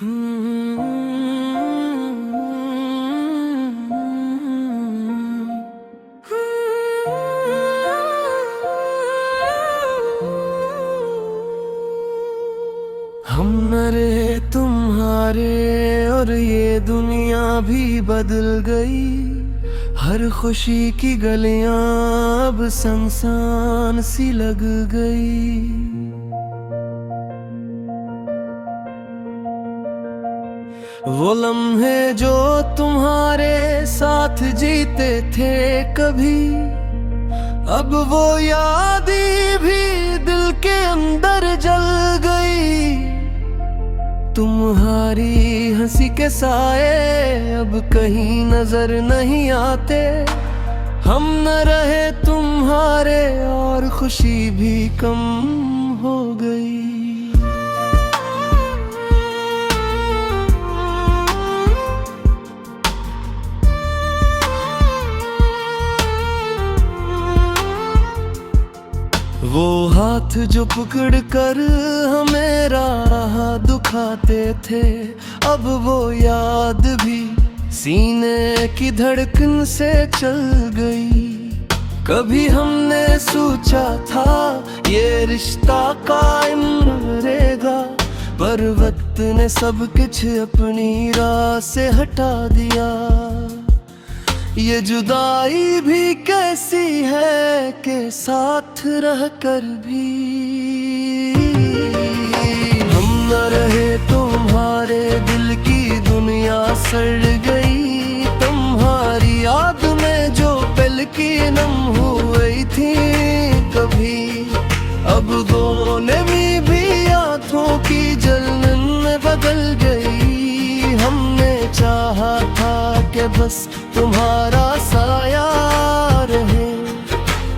हम न रहे तुम्हारे और ये दुनिया भी बदल गई। हर खुशी की गलियां अब सुनसान सी लग गई। वो लम्हे जो तुम्हारे साथ जीते थे कभी, अब वो यादें भी दिल के अंदर जल गई। तुम्हारी हंसी के साए अब कहीं नजर नहीं आते। हम न रहे तुम्हारे और खुशी भी कम हो गई। वो हाथ जो पकड़ कर हमें राह दुखाते थे, अब वो याद भी सीने की धड़कन से चल गई। कभी हमने सोचा था ये रिश्ता कायम रहेगा, पर वक्त ने सब कुछ अपनी राह से हटा दिया। ये जुदाई भी कैसी है कि साथ रहकर भी हम न रहे। तुम्हारे दिल की दुनिया सड़ गई। तुम्हारी याद में जो पल की नम हुई थी कभी, अब दोनों में भी आंखों की जलन में बदल गई। हमने चाहा था कि बस तुम्हारा साया रहे,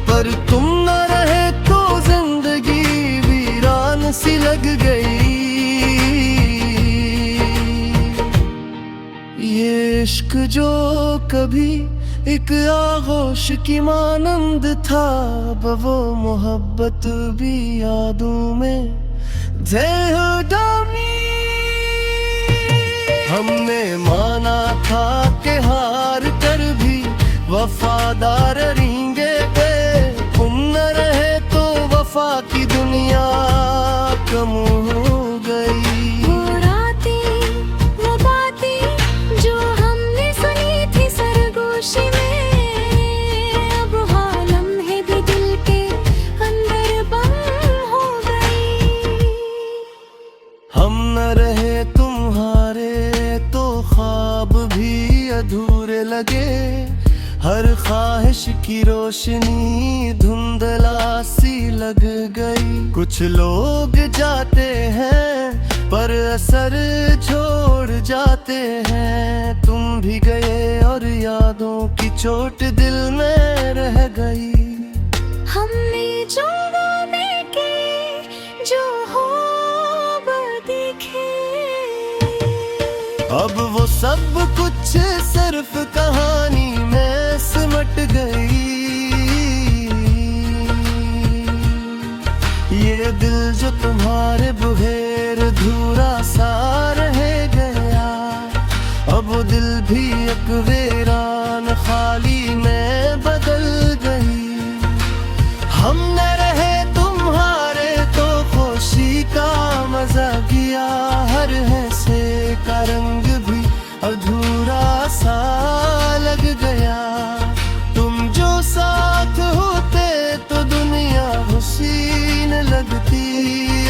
पर तुम न रहे तो जिंदगी वीरान सी लग गई। ये इश्क जो कभी एक आगोश की मानंद था, अब वो मोहब्बत भी यादों में ढेर डाली। हमने माना था कि हार कर भी वफादार रहेंगे। तुम न रहे तो वफा की दुनिया कम हो गई। वो रातें, वो बातें जो हमने सुनी थी सरगोशी में, अब हाँ लम्हे भी दिल के अंदर बंद हो गई। हम न रहे तुम्हारे तो ख्वाब भी अधूरे लगे। हर ख्वाहिश की रोशनी धुंधला सी लग गई। कुछ लोग जाते हैं पर असर छोड़ जाते हैं। तुम भी गए और यादों की चोट दिल में रह गई। हमने जो वादे किए जो हो देखे, अब वो सब कुछ सिर्फ कहानी में सिमट गई। ये दिल जो तुम्हारे बगैर अधूरा सा रह गया, अब वो दिल भी एक वीरान खाली में बदल गई। हम न रहे तुम्हारे तो खुशी का मजा किया। हर हिस्से का रंग भी अधूरा सा लग गया। तुम जो साथ होते तो दुनिया हसीन लगती,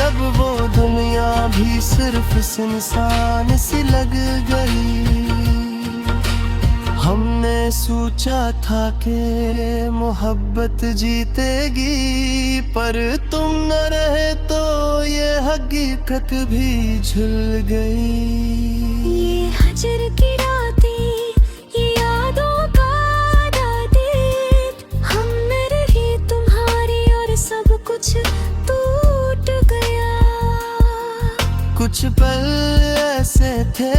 अब वो दुनिया भी सिर्फ सुनसान सी लग गई। हमने सोचा था कि मोहब्बत जीतेगी, पर तुम न रहे तो ये हकीकत भी झुल गई। ये हजर की रातें, ये यादों का आदत, हम न रहे तुम्हारे और सब कुछ टूट गया। कुछ पल ऐसे थे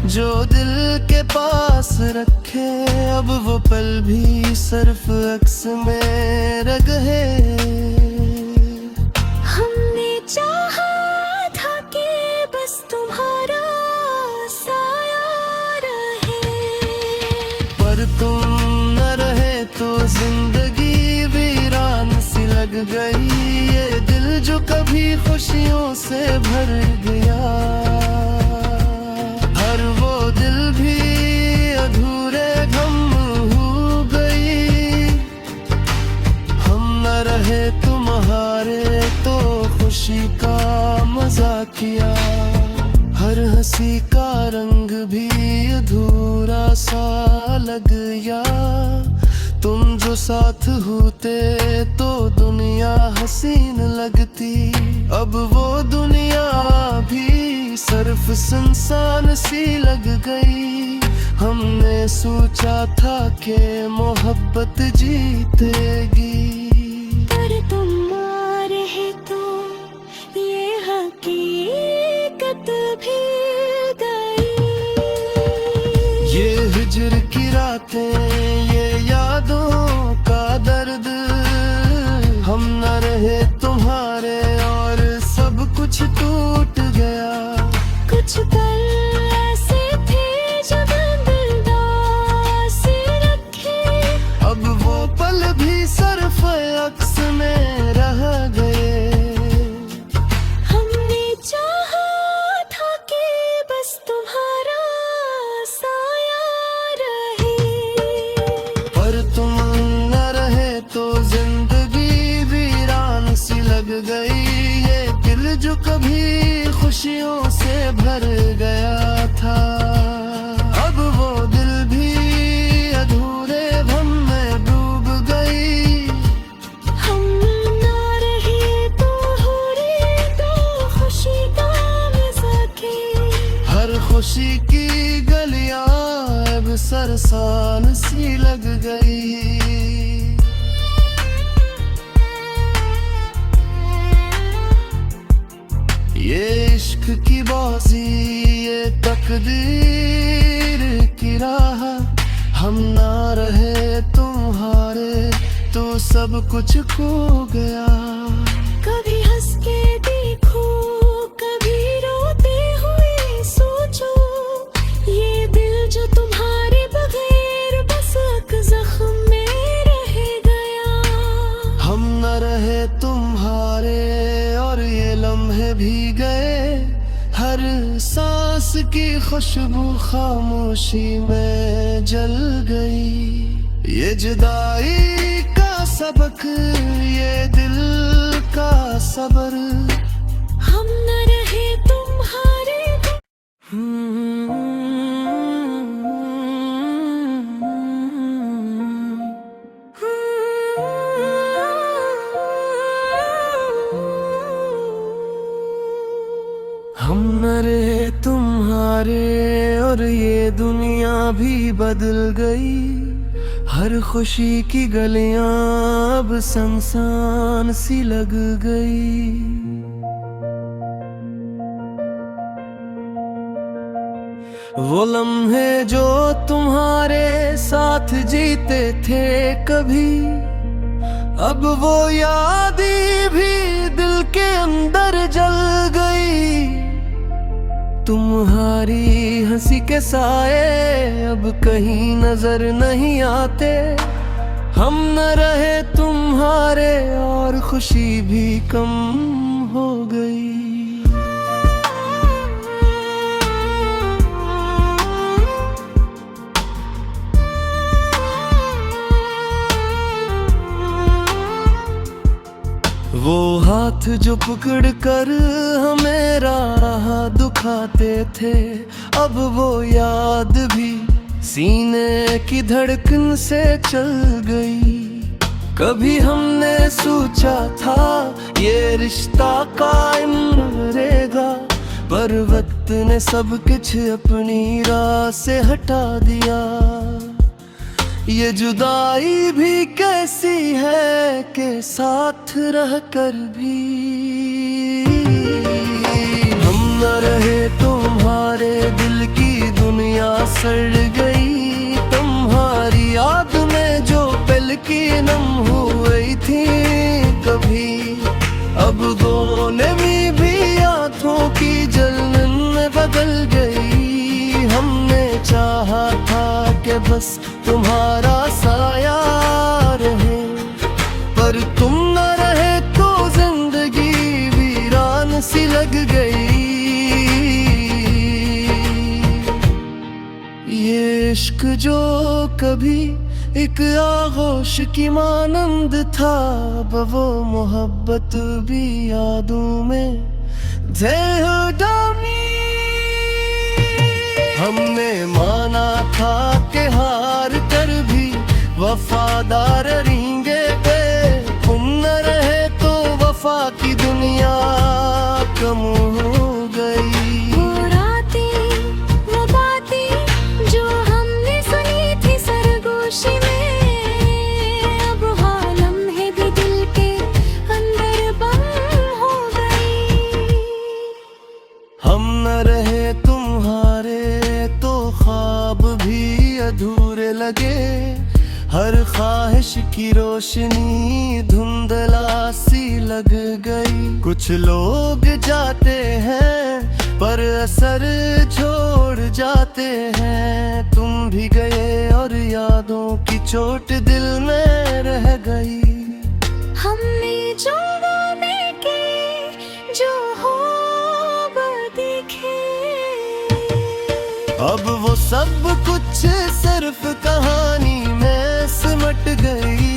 जो दिल के पास रखे, अब वो पल भी सिर्फ अक्स में रह गए। हमने चाहा था कि बस तुम्हारा गई। ये दिल जो कभी खुशियों से भर गया, हर वो दिल भी अधूरे गम हो गई। हम न रहे तुम्हारे तो खुशी का मजा किया, हर हंसी का रंग भी अधूरा सा लग गया। तुम जो साथ होते तो दुनिया हसीन लगती, अब वो दुनिया भी सिर्फ सुनसान सी लग गई। हमने सोचा था कि मोहब्बत जीतेगी, पर तुम आ रहे तो ये हकीकत भी गई। ये हिजर की रातें, ये यादों का दर्द, हम न रहे तुम्हारे और सब कुछ टूट गया। कुछ पल ऐसे थे जब दिलदार से रखे, अब वो पल भी सिर्फ अक्स में रह गए। हमने चाहा था कि बस तुम्हारा साया रहे, पर तुम न रहे तो जिंदगी वीरान सी लग गई। ये दिल जो कभी खुशियों से भर गया था, अब वो दिल भी अधूरे गम में डूब गई। हम ना रहे तो हो रही तो खुशी का मजा के। हर खुशी की गलियां अब सरसान सी लग गई। ये इश्क की बाजी, ये तकदीर की राह, हम ना रहे तुम्हारे तो सब कुछ खो गया। कभी हंस के देखो, कभी रोते हुए सोचो, ये दिल जो तुम्हारे बगैर बस एक जख्म में रह गया। हम न रहे तुम्हारे और ये लम्हे भी गए, हर सांस की खुशबू खामोशी में जल गई। ये जुदाई का सबक, ये दिल का सबर, हम न रहे तुम्हारे हम न रहे तुम्हारे और ये दुनिया भी बदल गई। हर खुशी की गलियां अब सुनसान सी लग गई। वो लम्हे जो तुम्हारे साथ जीते थे कभी, अब वो यादें भी दिल के अंदर जल गई। तुम्हारी हंसी के साए अब कहीं नजर नहीं आते, हम न रहे तुम्हारे और खुशी भी कम हो गई। वो हाथ जो पकड़ कर हमें राह दुखाते थे, अब वो याद भी सीने की धड़कन से चल गई। कभी हमने सोचा था ये रिश्ता कायम रहेगा, पर वक्त ने सब कुछ अपनी राह से हटा दिया। ये जुदाई भी कैसी है कि साथ रहकर भी हम न रहे तुम्हारे दिल की दुनिया सड़ गई। तुम्हारी याद में जो पल की नम हुई थी कभी, अब गोले में भी आंखों की जलन में बदल गई। हमने चाहा था कि बस तुम्हारा साया रहे, पर तुम न रहे इश्क जो कभी एक आगोश की मानंद था, अब वो मोहब्बत भी यादों में ढेर डाली। हमने माना था कि हार कर भी वफादार रहेंगे पे, तुम न रहे तो वफा की दुनिया कम हो गई। वो रातें, वो बातें जो हमने सुनी थी सरगोशी में, अब हाँ लम्हे भी दिल के अंदर बंद हो गई। हम न रहे तुम्हारे तो ख्वाब भी अधूरे लगे, हर ख्वाहिश की रोशनी धुंधला सी लग गई। कुछ लोग जाते हैं पर असर छोड़ जाते हैं, तुम भी गए और यादों की चोट दिल में रह गई। हमने जो वादे किए जो ख्वाब देखे, अब वो सब कुछ सिर्फ कहानी में सिमट गई।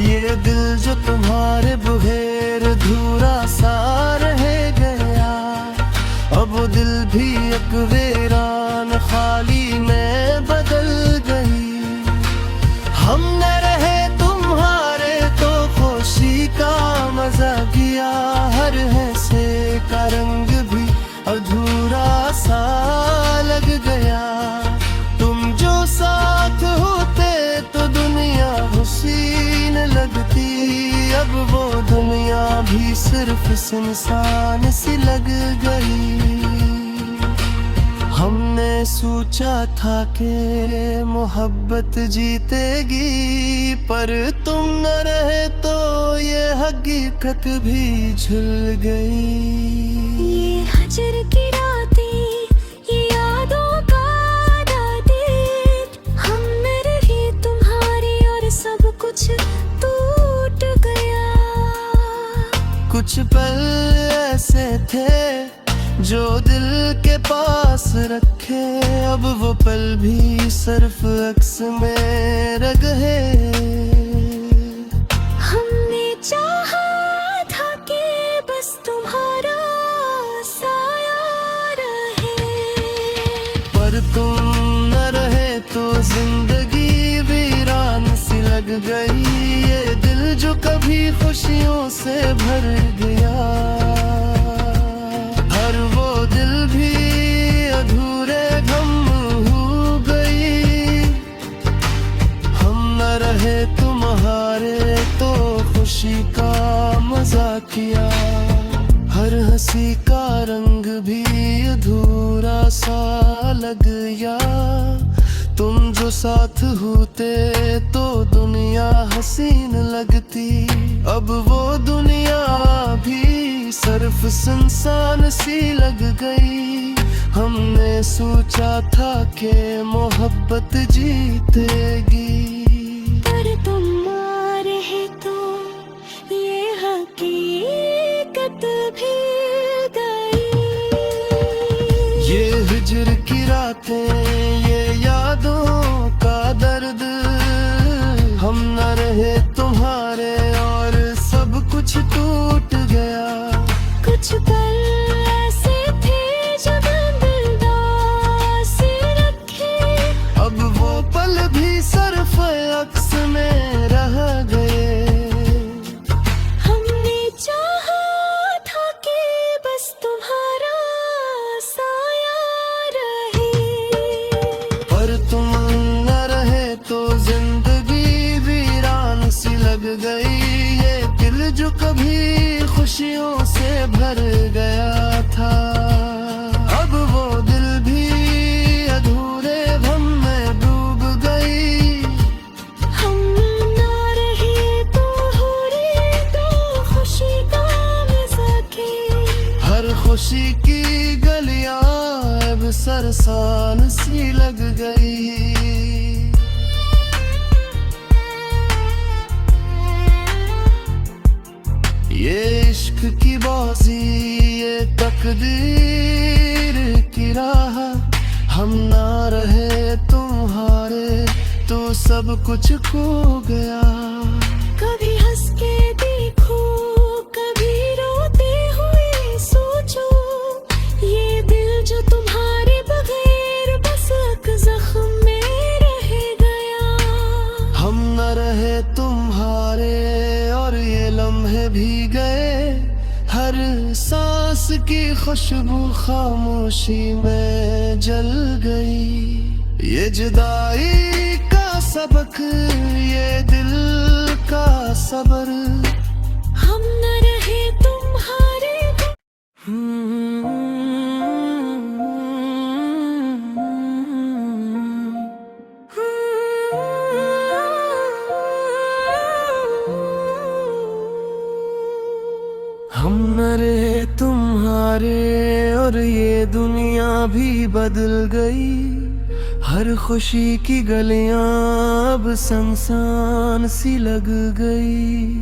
ये दिल जो तुम्हारे बगैर अधूरा सा रह गया, अब वो दिल भी एक वीरान खाली में बदल गई। हम न रहे तुम्हारे तो खुशी का मजा किया, हर हिस्से का रंग भी अधूरा सा लग गया। तुम जो साथ होते तो दुनिया हसीन लगती, अब वो दुनिया भी सिर्फ सुनसान सी लग गई। हमने सोचा था कि मोहब्बत जीतेगी, पर तुम न रहे तो ये हकीकत भी झुल गई। ये हजर की रातें, ये यादों का आदत, हम न रहे तुम्हारे और सब कुछ टूट गया। कुछ पल ऐसे थे जो दिल के पास रखे, अब वो पल भी सिर्फ अक्स में रह गए। हमने चाहा था कि बस तुम्हारा साया रहे, पर तुम न रहे तो जिंदगी वीरान सी लग गई। ये दिल जो कभी खुशियों से भर गया, हर वो दिल भी अधूरे गम हो गई। हम न रहे तुम्हारे तो खुशी का मजा किया, हर हंसी का रंग भी अधूरा सा लग गया। तुम जो साथ होते तो दुनिया हसीन लगती, अब वो दुनिया भी सिर्फ सुनसान सी लग गई। हमने सोचा था कि मोहब्बत जीतेगी, पर तुम आ रहे तो ये हकीकत भी गई। ये हिजर की रातें, ये यादों का दर्द, हम न रहे तुम्हारे और सब कुछ टूट गया। कुछ पल ऐसे थे जो दिलदार से रखे, अब वो पल भी सिर्फ अक्स में रह गए। हमने चाहा था कि बस तुम्हारा साया रहे, पर तुम न रहे तो जिंदगी वीरान सी लग गई। ये दिल जो कभी खुशियों से भर गया था, अब वो दिल भी अधूरे गम में डूब गई। हम ना रहे तो हो रही तो खुशी का मजा के, हर खुशी की गलियां अब सरसान सी लग गई। ये इश्क की बाजी, ये तकदीर की राह, सब कुछ खो गया। कभी हंस के देखो, कभी रोते हुए सोचो, ये दिल जो तुम्हारे बगैर बस एक जख्म में रह गया। हम न रहे तुम्हारे और ये लम्हे भी गए, हर सांस की खुशबू खामोशी में जल गई। ये जुदाई का सबक, ये दिल का सबर, हम न रहे तुम्हारे। हम न रहे तुम्हारे और ये दुनिया भी बदल गई। हर खुशी की गलियां अब सुनसान सी लग गई।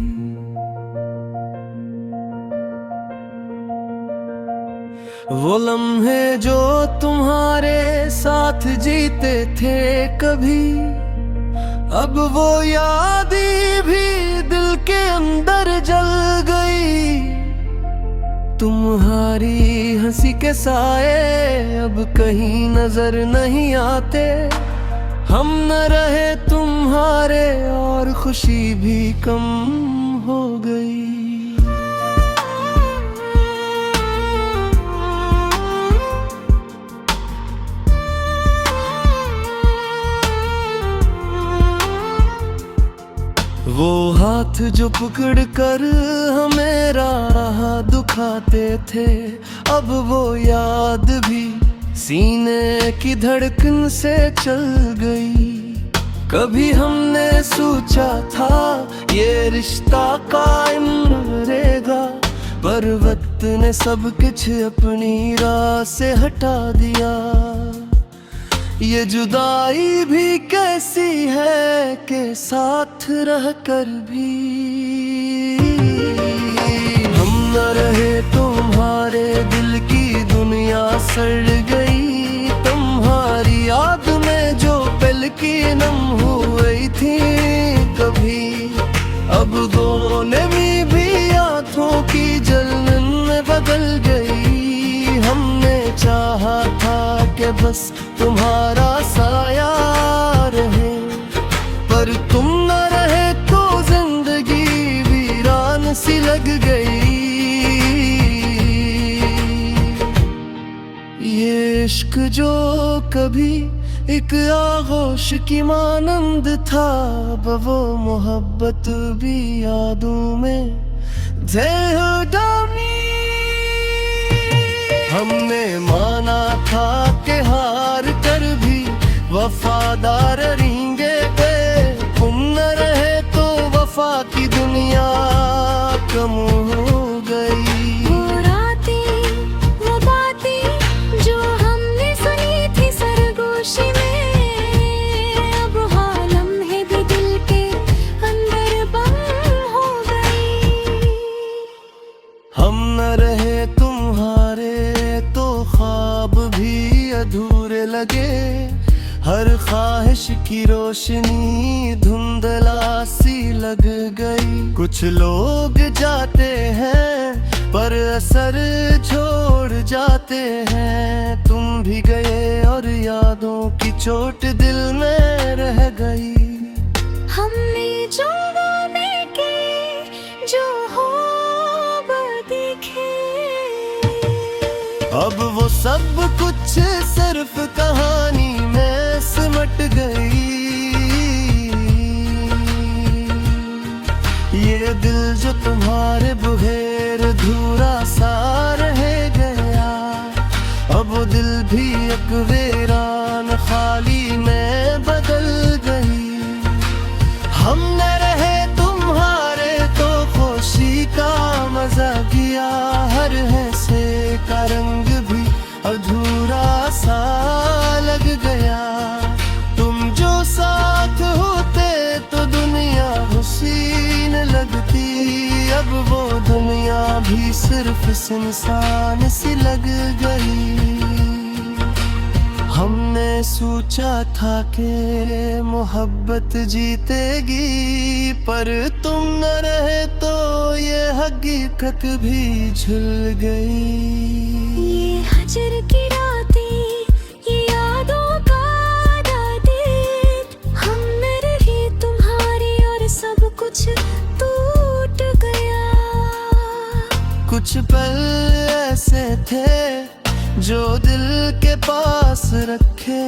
वो लम्हे जो तुम्हारे साथ जीते थे कभी, अब वो यादें भी दिल के अंदर जल गई। तुम्हारी हंसी के साए अब कहीं नजर नहीं आते। हम न रहे तुम्हारे और खुशी भी कम हो गई। वो हाथ जो पकड़ कर हमें राह दुखाते थे, अब वो याद भी सीने की धड़कन से चल गई। कभी हमने सोचा था ये रिश्ता कायम रहेगा, पर वक्त ने सब कुछ अपनी राह से हटा दिया। ये जुदाई भी कैसी है कि साथ रहकर भी हम न रहे तुम्हारे। दिल की दुनिया सड़ गई तुम्हारी याद में, जो पल की नम हुई थी कभी, अब दोनों में भी आंखों की जलन में बदल गई। हमने चाहा था कि बस तुम्हारा साया रहे, पर तुम न रहे तो जिंदगी वीरान सी लग गई। ये इश्क जो कभी एक आगोश की मानंद था, अब वो मोहब्बत भी यादों में ढेर डाली। हमने माना था कि हार कर भी वफादार रहेंगे, तुम न रहे तो वफा की दुनिया कम हो गई। वो रातें, वो बातें जो हमने सुनी थी सरगोशी में, अब हाँ लम्हे भी दिल के अंदर बंद हो गई। हम न रहे तुम्हारे तो ख्वाब भी अधूरे लगे, हर ख्वाहिश की रोशनी धुंधला सी लग गई। कुछ लोग जाते हैं पर असर छोड़ जाते हैं, तुम भी गए और यादों की चोट दिल में रह गई। हमने जो वादे के जो हो देखे, अब वो सब कुछ सिर्फ कहानी में सिमट गई। ये दिल जो तुम्हारे बगैर अधूरा सा रह गया, अब वो दिल भी एक वीरान खाली में बदल गई। हम न रहे तुम्हारे तो खुशी का मजा किया, हर हिस्से का रंग भी अधूरा सा लग गया। तुम जो साथ होते तो दुनिया हसीन लगती, अब वो दुनिया भी सिर्फ सुनसान सी लग गई। हम हमने सोचा था कि मोहब्बत जीतेगी, पर तुम न रहे तो ये हकीकत भी झुल गई। ये हजर की रातें, ये यादों का आदत, हम न रहे तुम्हारे और सब कुछ टूट गया। कुछ पल ऐसे थे जो दिल के पास रखे।